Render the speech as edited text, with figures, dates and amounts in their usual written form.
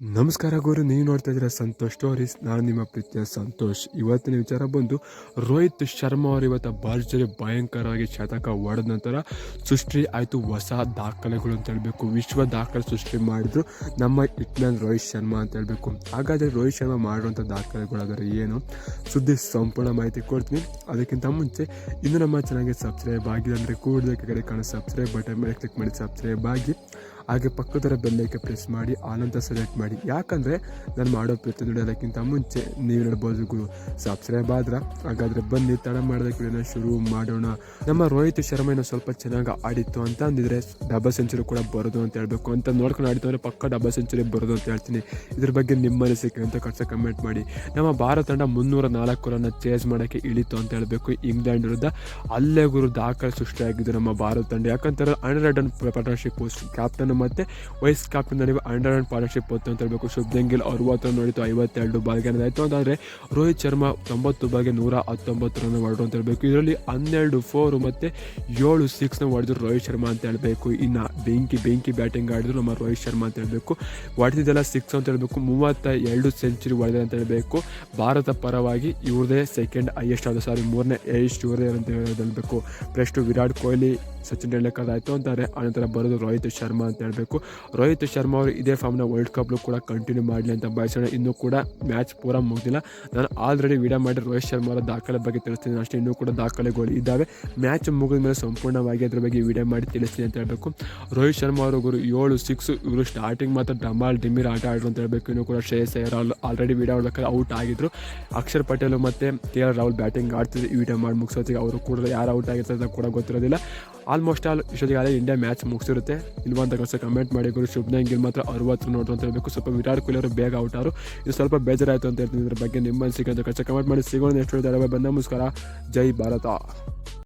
ನಮಸ್ಕಾರ ಗುರು, ನೀವು ನೋಡ್ತಾ ಇದ್ದೀರಾ ಸಂತೋಷ್ ಸ್ಟೋರೀಸ್. ನಾನು ನಿಮ್ಮ ಪ್ರೀತಿಯ ಸಂತೋಷ್. ಇವತ್ತಿನ ವಿಚಾರ ಬಂದು ರೋಹಿತ್ ಶರ್ಮಾ ಅವರು ಇವತ್ತು ಭರ್ಜರಿ ಭಯಂಕರವಾಗಿ ಶತಕ ಹೊಡೆದ ನಂತರ ಸೃಷ್ಟಿ ಆಯಿತು ಹೊಸ ದಾಖಲೆಗಳು ಅಂತ ಹೇಳಬೇಕು. ವಿಶ್ವ ದಾಖಲೆ ಸೃಷ್ಟಿ ಮಾಡಿದ್ರು ನಮ್ಮ ಹಿಟ್ಮ್ಯಾನ್ ರೋಹಿತ್ ಶರ್ಮಾ ಅಂತ ಹೇಳಬೇಕು. ಹಾಗಾದರೆ ರೋಹಿತ್ ಶರ್ಮಾ ಮಾಡುವಂಥ ದಾಖಲೆಗಳಾದರೆ ಏನು ಸುದ್ದಿ ಸಂಪೂರ್ಣ ಮಾಹಿತಿ ಕೊಡ್ತೀನಿ. ಅದಕ್ಕಿಂತ ಮುಂಚೆ ಇನ್ನು ನಮ್ಮ ಚಾನಲ್ಗೆ ಸಬ್ಸ್ಕ್ರೈಬ್ ಆಗಿದೆ ಅಂದರೆ ಕೂಡಲೇ ಕಡೆ ಕಾಣೋ ಸಬ್ಸ್ಕ್ರೈಬ್ ಬಟನ್ ಮೇಲೆ ಕ್ಲಿಕ್ ಮಾಡಿ ಸಬ್ಸ್ಕ್ರೈಬ್ ಆಗಿ, ಹಾಗೆ ಪಕ್ಕದರ ಬೆಲ್ಲೈಕೆ ಪ್ರೆಸ್ ಮಾಡಿ ಆನಂತರ ಸೆಲೆಕ್ಟ್ ಮಾಡಿ. ಯಾಕಂದರೆ ನಾನು ಮಾಡೋ ಪ್ರತಿಯೊಂದು ನೋಡೋದಕ್ಕಿಂತ ಮುಂಚೆ ನೀವು ನೋಡ್ಬೋದು ಗುರು ಸಬ್ಸ್ಕ್ರೈಬ್ ಆದ್ರೆ. ಹಾಗಾದರೆ ಬನ್ನಿ ತಡ ಮಾಡೋದಕ್ಕೆ ವಿಡಿಯೋನ ಶುರು ಮಾಡೋಣ. ನಮ್ಮ ರೋಹಿತ್ ಶರ್ಮಾ ಏನೋ ಸ್ವಲ್ಪ ಚೆನ್ನಾಗಿ ಆಡಿತ್ತು ಅಂತ ಅಂದಿದ್ರೆ ಡಬಲ್ ಸೆಂಚುರಿ ಕೂಡ ಬರೋದು ಅಂತ ಹೇಳಬೇಕು. ಅಂತ ನೋಡ್ಕೊಂಡು ಆಡಿತು ಅಂದರೆ ಪಕ್ಕ ಡಬಲ್ ಸೆಂಚುರಿ ಬರೋದು ಅಂತ ಹೇಳ್ತೀನಿ. ಇದ್ರ ಬಗ್ಗೆ ನಿಮ್ಮ ಅನಿಸಿಕೆ ಅಂತ ಕಮೆಂಟ್ ಮಾಡಿ. ನಮ್ಮ ಭಾರತ ತಂಡ 304 ರನ್ನ ಚೇಸ್ ಮಾಡೋಕ್ಕೆ ಇಳಿತು ಅಂತ ಹೇಳಬೇಕು ಇಂಗ್ಲೆಂಡ್ ವಿರುದ್ಧ. ಅಲ್ಲೇ ಗುರು ದಾಖಲೆ ಸೃಷ್ಟಿಯಾಗಿದ್ದು ನಮ್ಮ ಭಾರತ ತಂಡ. ಯಾಕಂತಾರೆ 100 ರನ್ ಪಾರ್ಟ್ನರ್ಶಿಪ್ ಕ್ಯಾಪ್ಟನ್ ಮತ್ತು ವೈಸ್ ಕ್ಯಾಪ್ಟನ್ ನಡುವೆ 100 ರನ್ ಪಾರ್ಟ್ನರ್ಶಿಪ್ ಹೊತ್ತು ಅಂತ ಹೇಳಬೇಕು. ಶುಭ್ಮನ್ ಗಿಲ್ 60 ರನ್ ನೋಡಿತು, 52 ಬಾಲ್ಗೆ ಆಯಿತು ಅಂತಂದರೆ ರೋಹಿತ್ ಶರ್ಮಾ 90 ಬಾಲ್ಗೆ 119 ರನ್ ಹೊರಡು ಅಂತ ಹೇಳಬೇಕು. ಇದರಲ್ಲಿ 12 4 ಮತ್ತು 7 6 ಹೊಡೆದ್ರು ರೋಹಿತ್ ಶರ್ಮಾ ಅಂತ ಹೇಳಬೇಕು. ಇನ್ನು ಬೆಂಕಿ ಬ್ಯಾಟಿಂಗ್ ಆಡಿದ್ರು ನಮ್ಮ ರೋಹಿತ್ ಶರ್ಮಾ ಅಂತ ಹೇಳಬೇಕು. ಹೊಡೆದಿದ್ದೆಲ್ಲ 6 ಅಂತ ಹೇಳಬೇಕು. 32 ಸೆಂಚುರಿ ಹೊಡೆದ ಅಂತ ಹೇಳಬೇಕು. ಭಾರತ ಪರವಾಗಿ ಇವ್ರದೇ ಸೆಕೆಂಡ್ ಹೈಯೆಸ್ಟ್ ಮೂರನೇ ಹೈಯೆಸ್ಟ್ ಇವ್ರದೇ ಅಂತ ಹೇಳಬೇಕು. ನೆಕ್ಸ್ಟ್ ವಿರಾಟ್ ಕೊಹ್ಲಿ, ಸಚಿನ್ ಟೆಂಡೂಲ್ಕರ್ ಆಯಿತು ಅಂತಾರೆ. ಆನಂತರ ಬರೋದು ರೋಹಿತ್ ಶರ್ಮಾ ಅಂತ ಹೇಳಬೇಕು. ರೋಹಿತ್ ಶರ್ಮಾ ಅವರು ಇದೇ ಫಾರ್ಮ್ನ ವರ್ಲ್ಡ್ ಕಪ್ಲು ಕೂಡ ಕಂಟಿನ್ಯೂ ಮಾಡಲಿ ಅಂತ ಬಯಸೋಣ. ಇನ್ನೂ ಕೂಡ ಮ್ಯಾಚ್ ಪೂರ ಮುಗಿದಿಲ್ಲ. ನಾನು ಆಲ್ರೆಡಿ ವಿಡಿಯೋ ಮಾಡಿ ರೋಹಿತ್ ಶರ್ಮಾ ಅವರ ದಾಖಲೆ ಬಗ್ಗೆ ತಿಳಿಸ್ತೀನಿ ಅಷ್ಟೇ. ಇನ್ನೂ ಕೂಡ ದಾಖಲೆಗಳು ಇದ್ದಾವೆ. ಮ್ಯಾಚ್ ಮುಗಿದ ಮೇಲೆ ಸಂಪೂರ್ಣವಾಗಿ ಅದ್ರ ಬಗ್ಗೆ ವಿಡಿಯೋ ಮಾಡಿ ತಿಳಿಸ್ತೀನಿ ಅಂತ ಹೇಳಬೇಕು. ರೋಹಿತ್ ಶರ್ಮಾ ಅವರು ಗುರು 7 6 ಇವರು ಸ್ಟಾರ್ಟಿಂಗ್ ಮಾತ್ರ ಡಮಾಲ್ ಡಿಮಿರ್ ಆಟ ಆಡಿದ್ರು ಅಂತ ಹೇಳಬೇಕು. ಇನ್ನೂ ಕೂಡ ಶ್ರೇಯಸ್ ಅಯ್ಯರ್ ಆಲ್ರೆಡಿ ವಿಡಿಯೋ ಆಡಬೇಕಾದ್ರೆ ಔಟ್ ಆಗಿದ್ರು. ಅಕ್ಷರ್ ಪಟೇಲ್ ಮತ್ತು KL ರಾಹುಲ್ ಬ್ಯಾಟಿಂಗ್ ಆಡ್ತಿದ್ರು. ಈ ವಿಡಿಯೋ ಮಾಡಿ ಮುಗಿಸೋತ್ತಿಗೆ ಅವರು ಕೂಡ ಯಾರು ಔಟ್ ಆಗಿರ್ತಾರೆ ಕೂಡ ಗೊತ್ತಿರೋದಿಲ್ಲ. ಆಲ್ಮೋಸ್ಟ್ ಆಲ್ ಇಷ್ಟೊತ್ತಿಗೆ ಇಂಡಿಯಾ ಮ್ಯಾಚ್ ಮುಗಿಸಿರುತ್ತೆ ಇಲ್ವಾ ಅಂತ ಕಮೆಂಟ್ ಮಾಡಿ ಗುರು. ಶುಭ್ಮನ್ ಗಿಲ್ ಮಾತ್ರ 60 ನೋಡ್ರು ಅಂತ ಹೇಳಬೇಕು. ಸ್ವಲ್ಪ ವಿರಾಟ್ ಕೊಹ್ಲಿ ಅವರು ಬೇಗ ಔಟ್ ಆದರು. ಇದು ಸ್ವಲ್ಪ ಬೇಜಾರಾಯಿತು ಅಂತ ಹೇಳ್ತೀನಿ. ಇದ್ರ ಬಗ್ಗೆ ನಿಮ್ಮ ಅನಿಸಿಕೆ ಅಂತ ಕಮೆಂಟ್ ಮಾಡಿ. ಸಿಗೋಣ ನೆಕ್ಸ್ಟ್ ವಿಡಿಯೋದಲ್ಲಿ. ನಮಸ್ಕಾರ, ಜೈ ಭಾರತ.